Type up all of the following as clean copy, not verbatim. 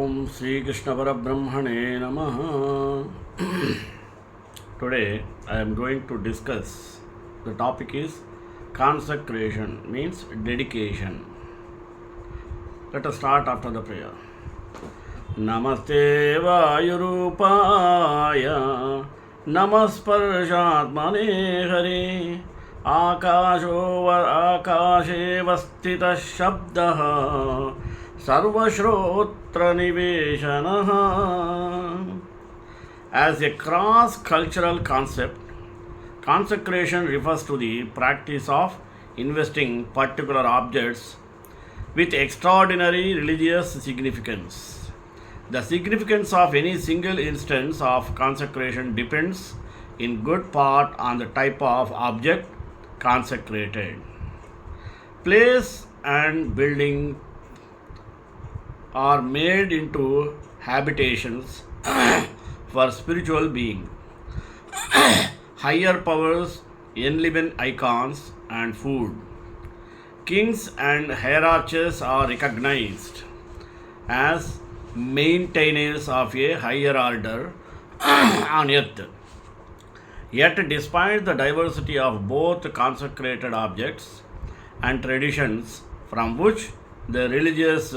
Om Sri Krishna Parabrahmane Namaha. Today I am going to discuss the topic is consecration, means dedication. Let us start after the prayer. Namaste Vayurupaya Namasparshatmane Hari Akashe Vastita Shabdaha Sarvashrotra Niveshanaha. As a cross-cultural concept, consecration refers to the practice of investing particular objects with extraordinary religious significance. The significance of any single instance of consecration depends in good part on the type of object consecrated. Place and building are made into habitations for spiritual beings, higher powers, enliven icons, and food. Kings and hierarchs are recognized as maintainers of a higher order on earth. Yet, despite the diversity of both consecrated objects and traditions from which the religious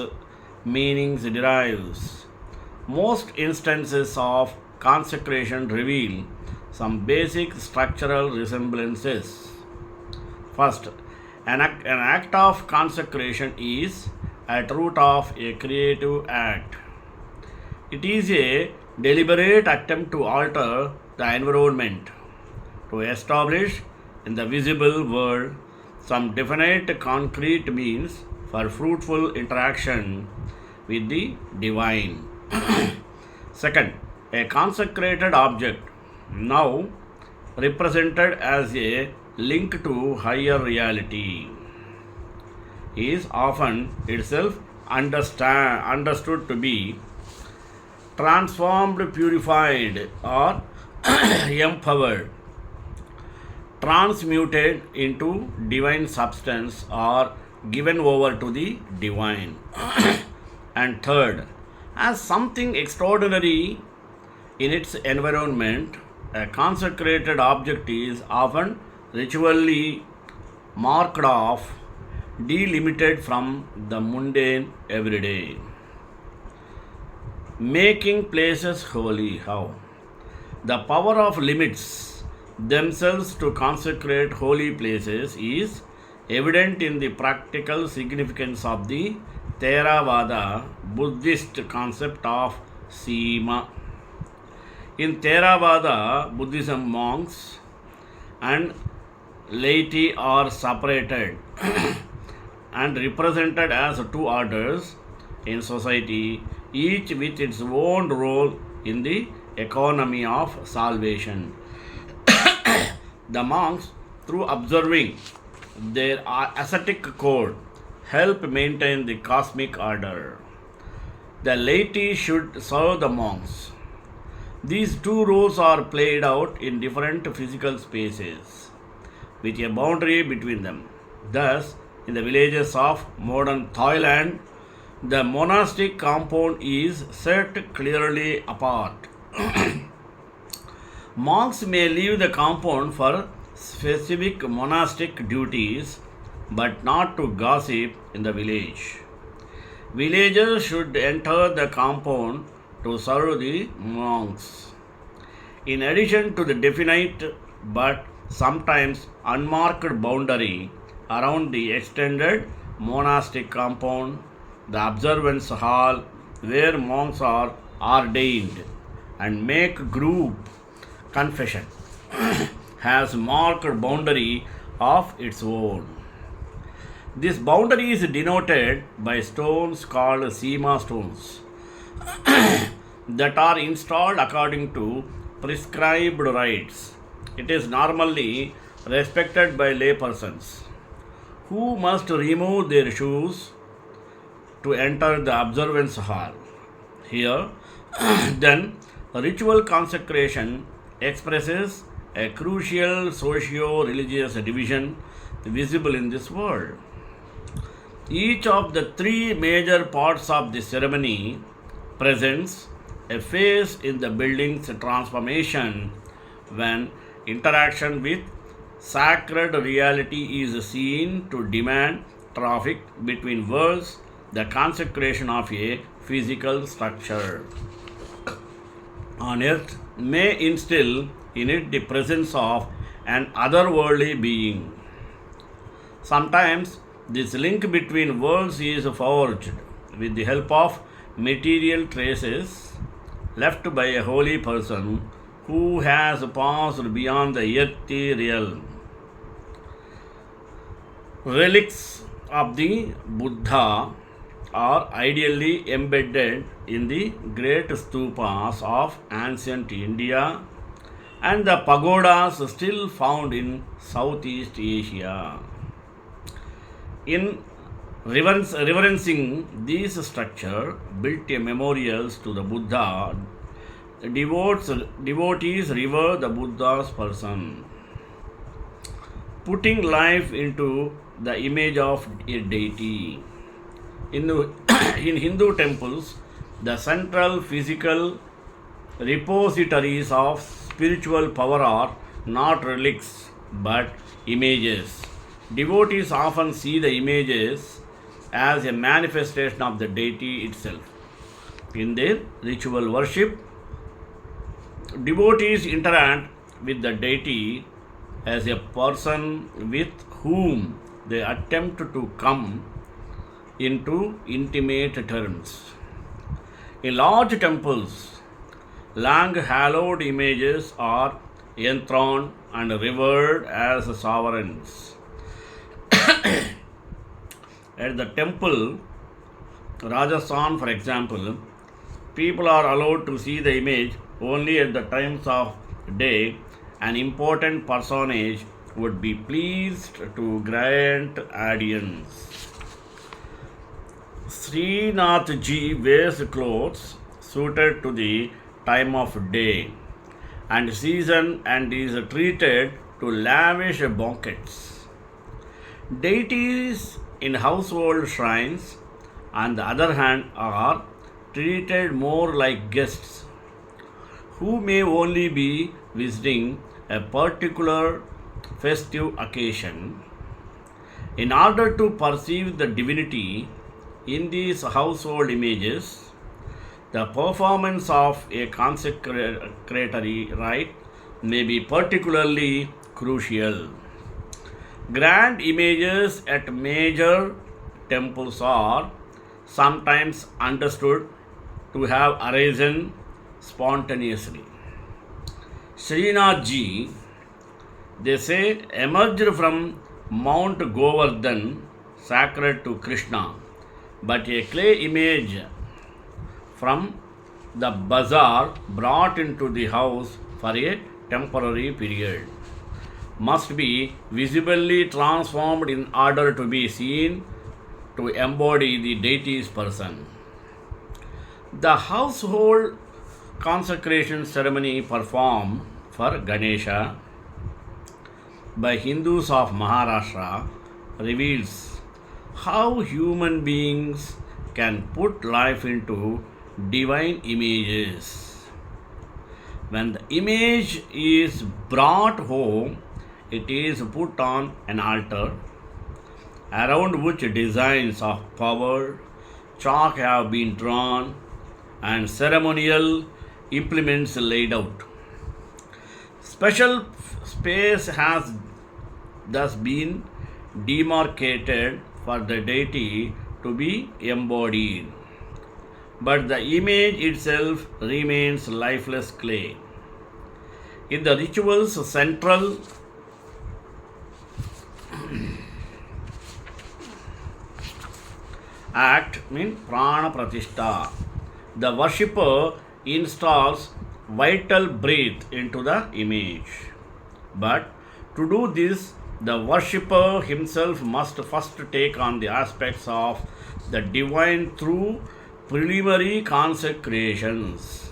meanings derives, most instances of consecration reveal some basic structural resemblances. First, an act of consecration is at root of a creative act. It is a deliberate attempt to alter the environment, to establish in the visible world some definite concrete means for fruitful interaction with the divine. Second, a consecrated object, now represented as a link to higher reality, is often itself understood to be transformed, purified, or empowered, transmuted into divine substance, or given over to the divine. And third, as something extraordinary in its environment, a consecrated object is often ritually marked off, delimited from the mundane everyday, making places holy. How? The power of limits themselves to consecrate holy places is evident in the practical significance of the Theravada Buddhist concept of Sima. In Theravada Buddhism, monks and laity are separated and represented as two orders in society, each with its own role in the economy of salvation. The monks, through observing their ascetic code, help maintain the cosmic order. The laity should serve the monks. These two roles are played out in different physical spaces, with a boundary between them. Thus, in the villages of modern Thailand, the monastic compound is set clearly apart. Monks may leave the compound for specific monastic duties, but not to gossip in the village. Villagers should enter the compound to serve the monks. In addition to the definite but sometimes unmarked boundary around the extended monastic compound, the observance hall where monks are ordained and make group confession has marked boundary of its own. This boundary is denoted by stones called Sima stones that are installed according to prescribed rites. It is normally respected by laypersons who must remove their shoes to enter the observance hall. Here, then, ritual consecration expresses a crucial socio-religious division visible in this world. Each of the three major parts of the ceremony presents a phase in the building's transformation when interaction with sacred reality is seen to demand traffic between worlds, the consecration of a physical structure on earth may instill in it the presence of an otherworldly being. Sometimes this link between worlds is forged with the help of material traces left by a holy person who has passed beyond the earthly realm. Relics of the Buddha are ideally embedded in the great stupas of ancient India and the pagodas still found in Southeast Asia. In reverencing these structures built memorials to the Buddha, devotees revere the Buddha's person, putting life into the image of a deity. In, in Hindu temples, the central physical repositories of spiritual power are not relics but images. Devotees often see the images as a manifestation of the deity itself. In their ritual worship, devotees interact with the deity as a person with whom they attempt to come into intimate terms. In large temples, long hallowed images are enthroned and revered as sovereigns. At the temple, Rajasthan, for example, people are allowed to see the image only at the times of day an important personage would be pleased to grant audience. Srinathji wears clothes suited to the time of day and season and is treated to lavish banquets. Deities in household shrines, on the other hand, are treated more like guests who may only be visiting a particular festive occasion. In order to perceive the divinity in these household images, the performance of a consecratory rite may be particularly crucial. Grand images at major temples are sometimes understood to have arisen spontaneously. Srinathji, they say, emerged from Mount Govardhan, sacred to Krishna, but a clay image from the bazaar brought into the house for a temporary period must be visibly transformed in order to be seen to embody the deity's person. The household consecration ceremony performed for Ganesha by Hindus of Maharashtra reveals how human beings can put life into divine images. When the image is brought home, it is put on an altar around which designs of power, chalk have been drawn, and ceremonial implements laid out. Special space has thus been demarcated for the deity to be embodied, but the image itself remains lifeless clay. In the ritual's central act means prana pratishtha, the worshipper installs vital breath into the image. But to do this, the worshipper himself must first take on the aspects of the divine through preliminary consecrations.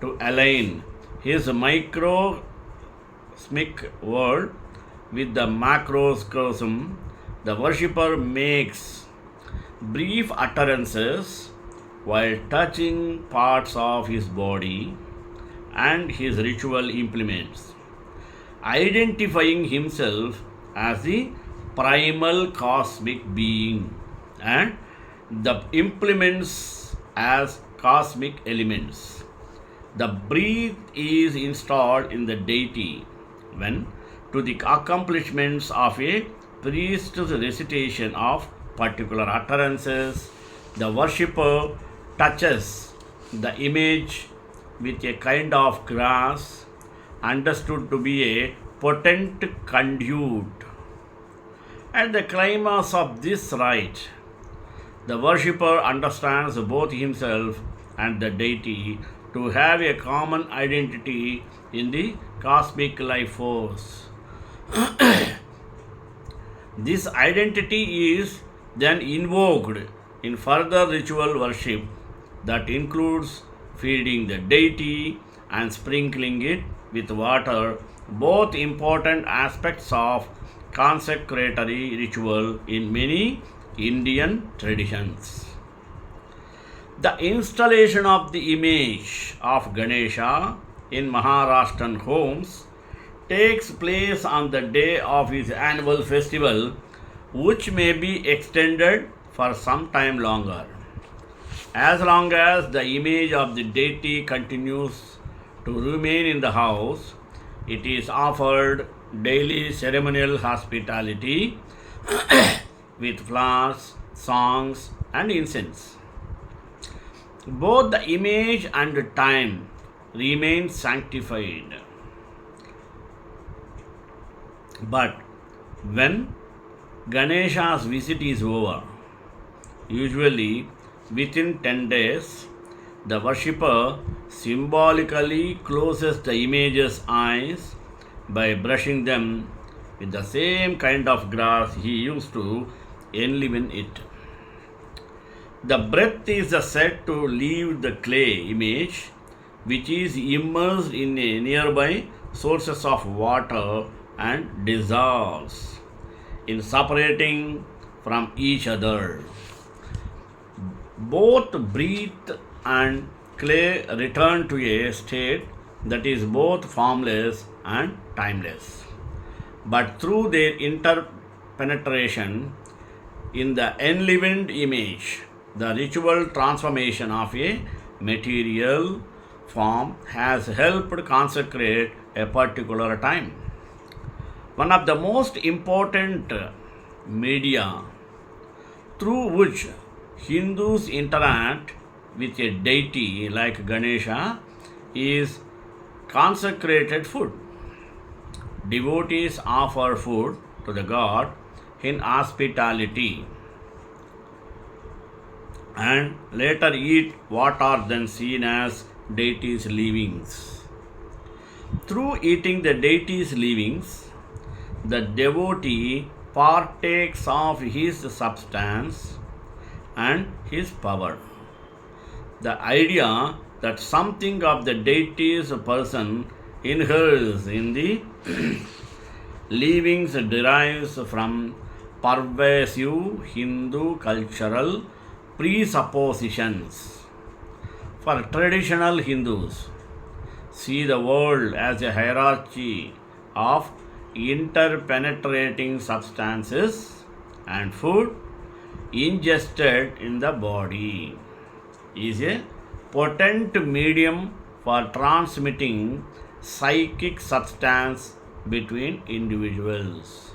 To align his microcosmic world with the macrocosm, the worshipper makes brief utterances while touching parts of his body and his ritual implements, identifying himself as the primal cosmic being and the implements as cosmic elements. The breath is installed in the deity when, to the accomplishments of a priest's recitation of particular utterances, the worshipper touches the image with a kind of grass understood to be a potent conduit. At the climax of this rite, the worshipper understands both himself and the deity to have a common identity in the cosmic life force. This identity is then invoked in further ritual worship that includes feeding the deity and sprinkling it with water, both important aspects of consecratory ritual in many Indian traditions. The installation of the image of Ganesha in Maharashtrian homes takes place on the day of his annual festival, which may be extended for some time longer. As long as the image of the deity continues to remain in the house, it is offered daily ceremonial hospitality with flowers, songs, and incense. Both the image and the time remain sanctified. But when Ganesha's visit is over, usually within 10 days, the worshipper symbolically closes the image's eyes by brushing them with the same kind of grass he used to enliven it. The breath is said to leave the clay image, which is immersed in a nearby sources of water and dissolves in separating from each other. Both breath and clay return to a state that is both formless and timeless. But through their interpenetration in the enlivened image, the ritual transformation of a material form has helped consecrate a particular time. One of the most important media through which Hindus interact with a deity like Ganesha is consecrated food. Devotees offer food to the god in hospitality and later eat what are then seen as deity's leavings. Through eating the deity's leavings, the devotee partakes of his substance and his power. The idea that something of the deity's person inheres in the leavings derives from pervasive Hindu cultural presuppositions. For traditional Hindus, see the world as a hierarchy of interpenetrating substances and food ingested in the body is a potent medium for transmitting psychic substance between individuals.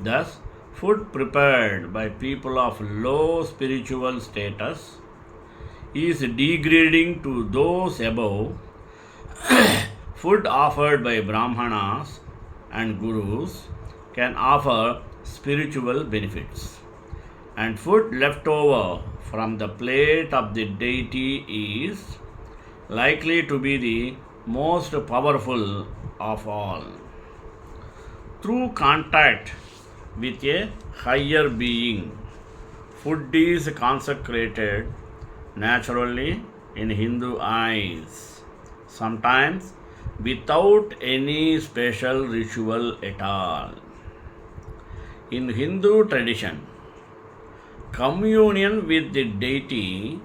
Thus, food prepared by people of low spiritual status is degrading to those above. Food offered by Brahmanas and Gurus can offer spiritual benefits, and food left over from the plate of the deity is likely to be the most powerful of all. Through contact with a higher being, food is consecrated naturally in Hindu eyes, sometimes without any special ritual at all. In Hindu tradition, Communion with the deity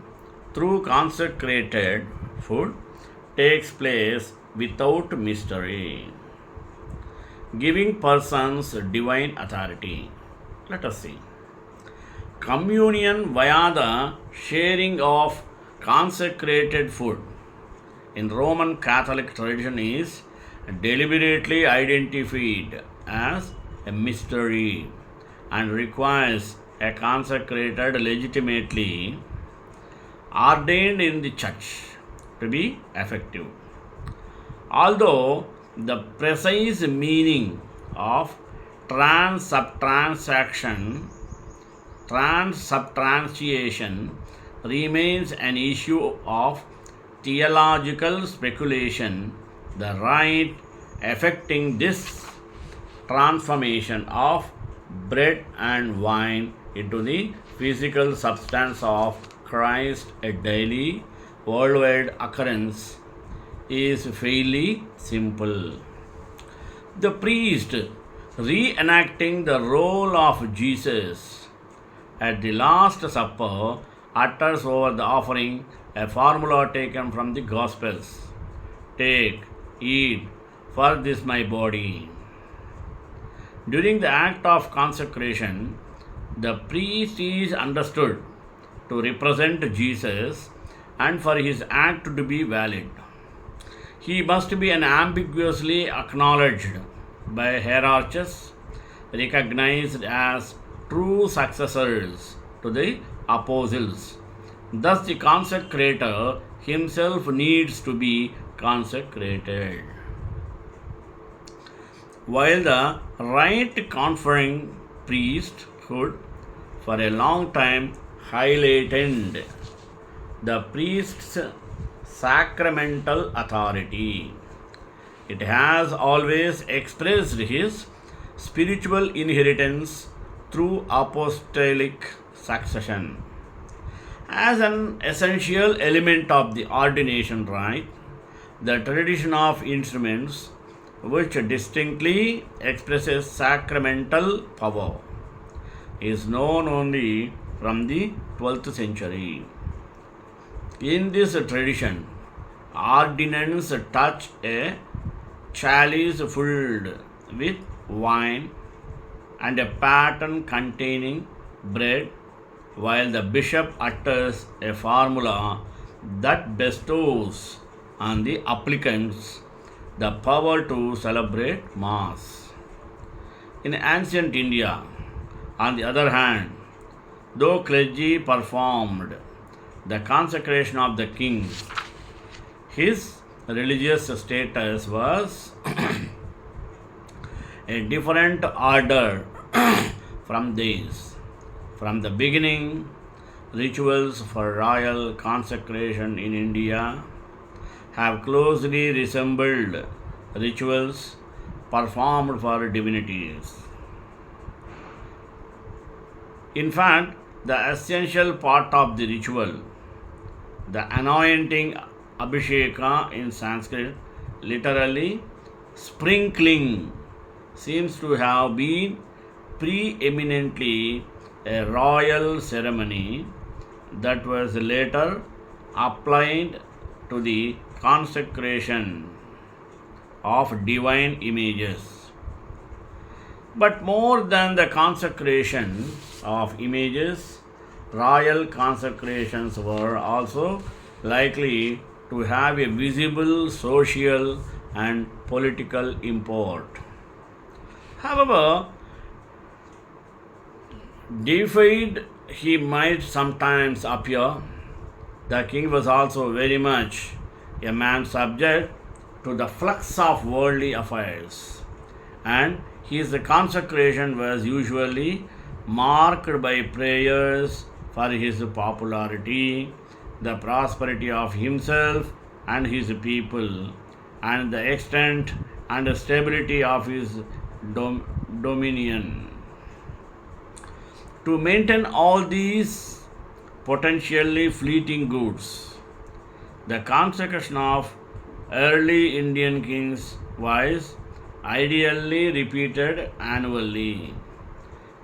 through consecrated food takes place without mystery, giving persons divine authority. Let us see. Communion via the sharing of consecrated food in Roman Catholic tradition is deliberately identified as a mystery and requires a consecrated legitimately ordained in the church to be effective. Although the precise meaning of transubstantiation remains an issue of theological speculation, the rite affecting this transformation of bread and wine into the physical substance of Christ, a daily worldwide occurrence, is fairly simple. The priest reenacting the role of Jesus at the Last Supper utters over the offering a formula taken from the Gospels: Take, eat, for this my body. During the act of consecration, the priest is understood to represent Jesus and for his act to be valid. He must be unambiguously acknowledged by hierarchs, recognized as true successors to the apostles. Thus, the consecrator himself needs to be consecrated. While the rite conferring priesthood for a long time highlighted the priest's sacramental authority, it has always expressed his spiritual inheritance through apostolic succession. As an essential element of the ordination rite, the tradition of instruments which distinctly expresses sacramental power is known only from the 12th century. In this tradition, ordinands touch a chalice filled with wine and a paten containing bread, while the bishop utters a formula that bestows on the applicants the power to celebrate Mass. In ancient India, on the other hand, though clergy performed the consecration of the king, his religious status was a different order from these. From the beginning, rituals for royal consecration in India have closely resembled rituals performed for divinities. In fact, the essential part of the ritual, the anointing abhisheka in Sanskrit, literally sprinkling, seems to have been preeminently a royal ceremony that was later applied to the consecration of divine images. But more than the consecration of images, royal consecrations were also likely to have a visible social and political import. However, deified he might sometimes appear, the king was also very much a man subject to the flux of worldly affairs, and his consecration was usually marked by prayers for his popularity, the prosperity of himself and his people, and the extent and stability of his dominion. To maintain all these potentially fleeting goods, the consecration of early Indian kings was ideally repeated annually,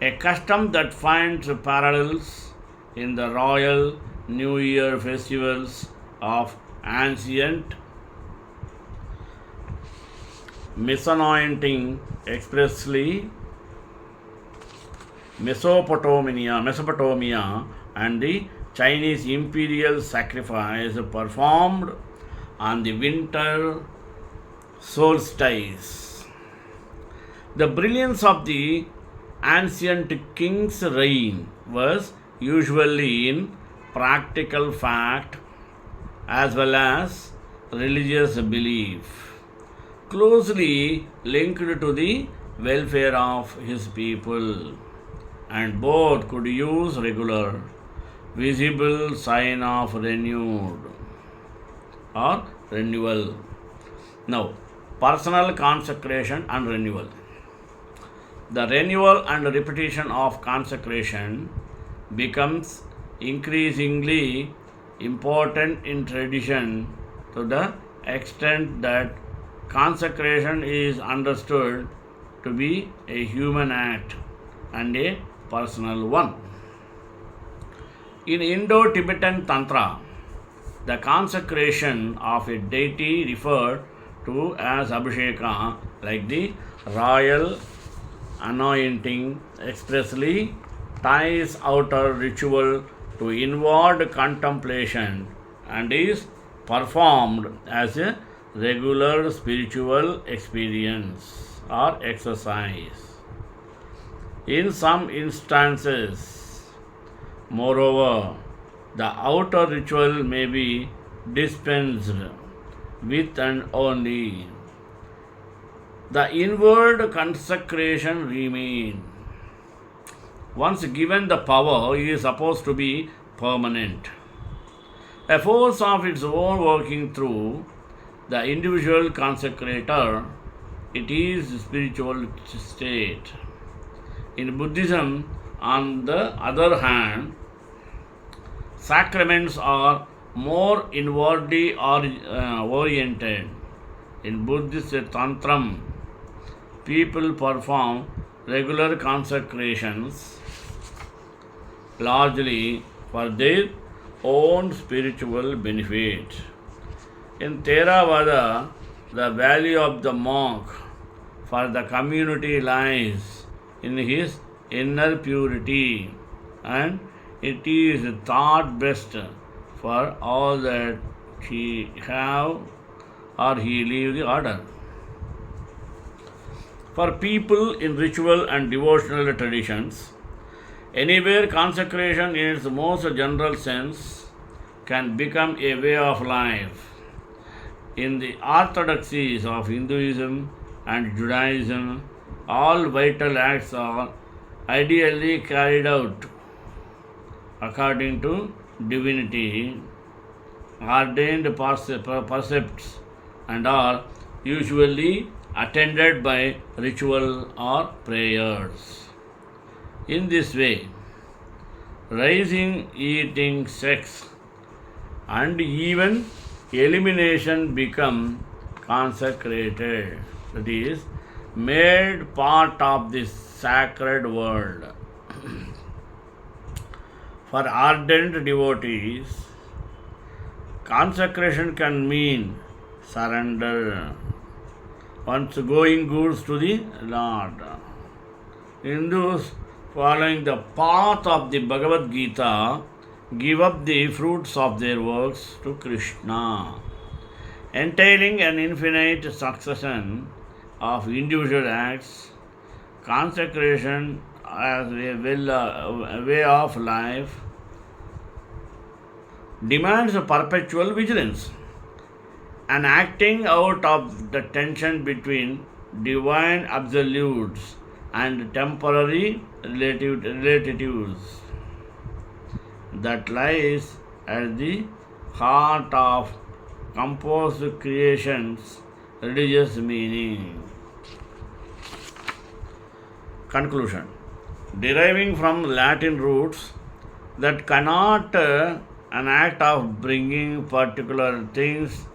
a custom that finds parallels in the royal New Year festivals of ancient misanointing, expressly Mesopotamia and the Chinese imperial sacrifice performed on the winter solstice. The brilliance of the ancient king's reign was usually in practical fact as well as religious belief, closely linked to the welfare of his people, and both could use regular, visible sign of renewed or renewal. Now, personal consecration and renewal. The renewal and repetition of consecration becomes increasingly important in tradition to the extent that consecration is understood to be a human act and a personal one. In Indo Tibetan Tantra, the consecration of a deity referred to as Abhisheka, like the royal anointing, expressly ties outer ritual to inward contemplation and is performed as a regular spiritual experience or exercise. In some instances, moreover, the outer ritual may be dispensed with and only the inward consecration remains. Once given the power, it is supposed to be permanent. A force of its own working through the individual consecrator, it is spiritual state. In Buddhism, on the other hand, sacraments are more inwardly oriented. In Buddhist Tantram, people perform regular consecrations largely for their own spiritual benefit. In Theravada, the value of the monk for the community lies in his inner purity, and it is thought best for all that he have or he leave the order. For people in ritual and devotional traditions, anywhere consecration in its most general sense can become a way of life. In the orthodoxies of Hinduism and Judaism, all vital acts are ideally carried out according to divinity, ordained precepts, and are usually attended by ritual or prayers. In this way, rising, eating, sex, and even elimination become consecrated, that is, made part of this sacred world. For ardent devotees, consecration can mean surrender, once going goods to the Lord. Hindus following the path of the Bhagavad Gita give up the fruits of their works to Krishna, entailing an infinite succession of individual acts. Consecration as a way of life demands a perpetual vigilance, an acting out of the tension between divine absolutes and temporary relatives that lies at the heart of composed creation's religious meaning. Conclusion. Deriving from Latin roots that cannot an act of bringing particular things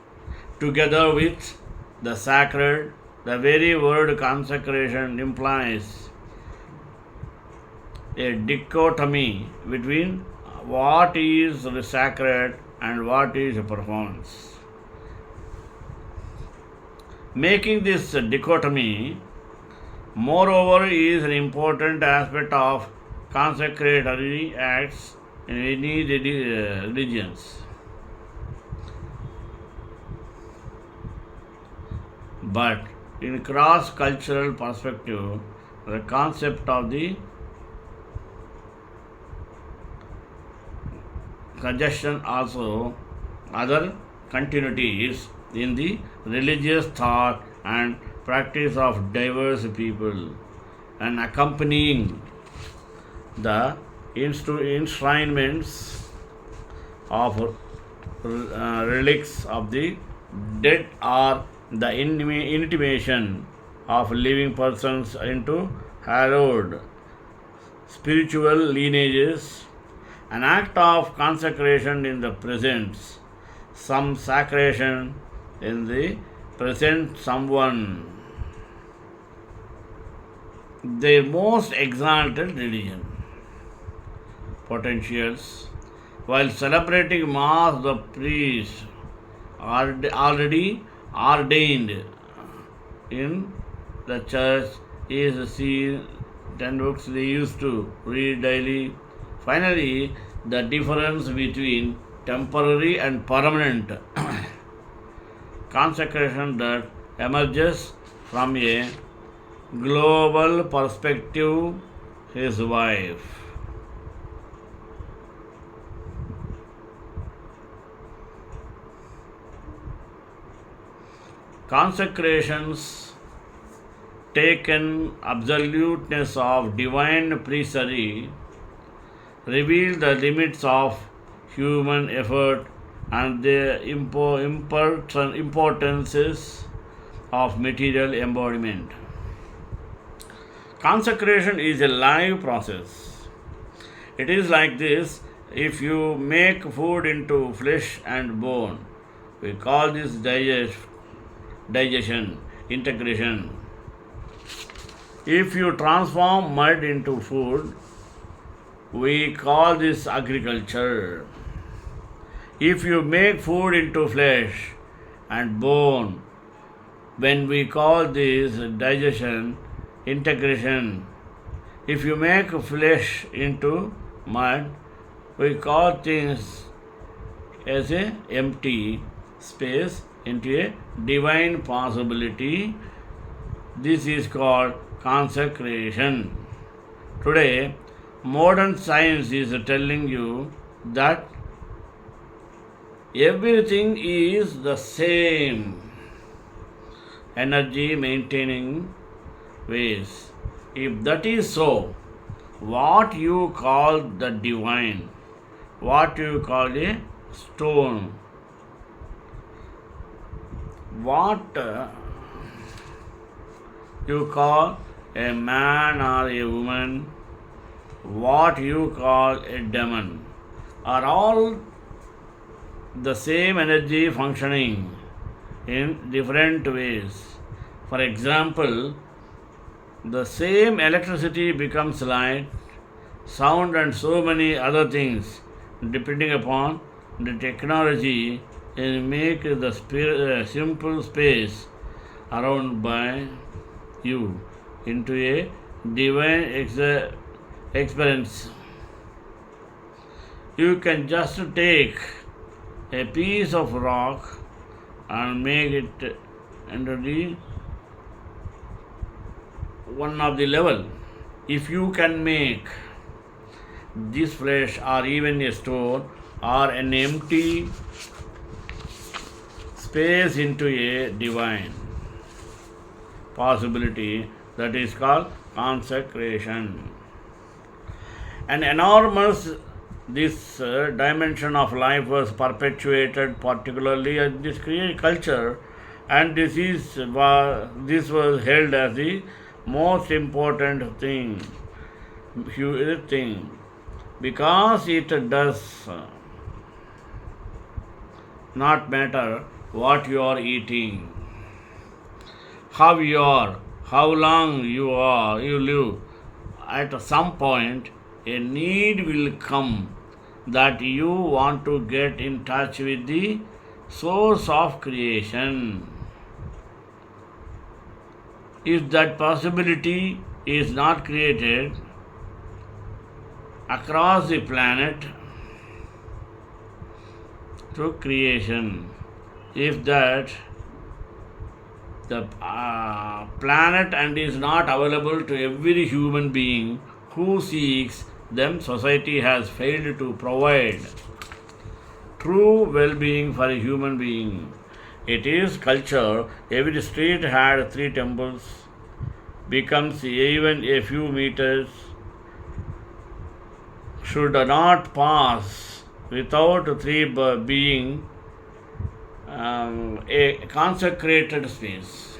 together with the sacred, the very word consecration implies a dichotomy between what is sacred and what is a performance. Making this dichotomy, moreover, is an important aspect of consecratory acts in any religions. But in cross cultural perspective, the concept of the suggestion also other continuities in the religious thought and practice of diverse people and accompanying the enshrinements of relics of the dead or the intimation of living persons into hallowed spiritual lineages. An act of consecration in the present, some sacration in the present someone, their most exalted religion. Potentials. While celebrating Mass, the priest already ordained in the church is seen 10 books they used to read daily. Finally, the difference between temporary and permanent consecration that emerges from a global perspective, his wife. Consecrations taken absoluteness of divine priesthood reveal the limits of human effort and the importances of material embodiment. Consecration is a live process. It is like this: if you make food into flesh and bone, we call this digestion, integration. If you transform mud into food, we call this agriculture. If you make food into flesh and bone, when we call this digestion, integration. If you make flesh into mud, we call things as a empty space into a divine possibility. This is called consecration. Today, modern science is telling you that everything is the same energy maintaining ways. If that is so, what you call the divine, what you call a stone, what you call a man or a woman, what you call a demon, are all the same energy functioning in different ways. For example, the same electricity becomes light, sound, and so many other things depending upon the technology and make the simple space around by you into a divine experience. You can just take a piece of rock and make it into the one of the level. If you can make this flesh or even a stone or an empty space into a divine possibility, that is called consecration. An enormous this dimension of life was perpetuated particularly in this culture, and this was held as the most important thing, because it does not matter what you are eating, how you are, how long you live. At some point, a need will come that you want to get in touch with the source of creation. If that possibility is not created across the planet through creation, if that the planet and is not available to every human being who seeks them, society has failed to provide true well-being for a human being. It is culture. Every street had 3 temples, becomes even a few meters, should not pass without three being a consecrated space.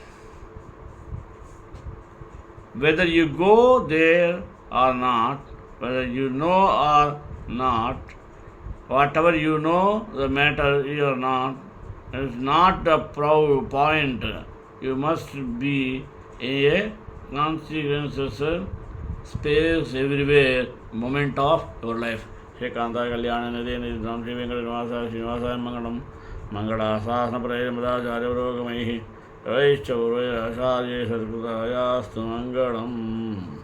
Whether you go there or not, whether you know or not, whatever you know, the matter or not, is not the point. You must be a consequences space everywhere, moment of your life. Shekanta Kalyana Nadi Nidam Sri Venkatnivasa Srinivasa Mangalam Mangala Sasana Prayamada Jaryarogamaihi Vaishchavuraya Acharya Sarkutaya Mangalam.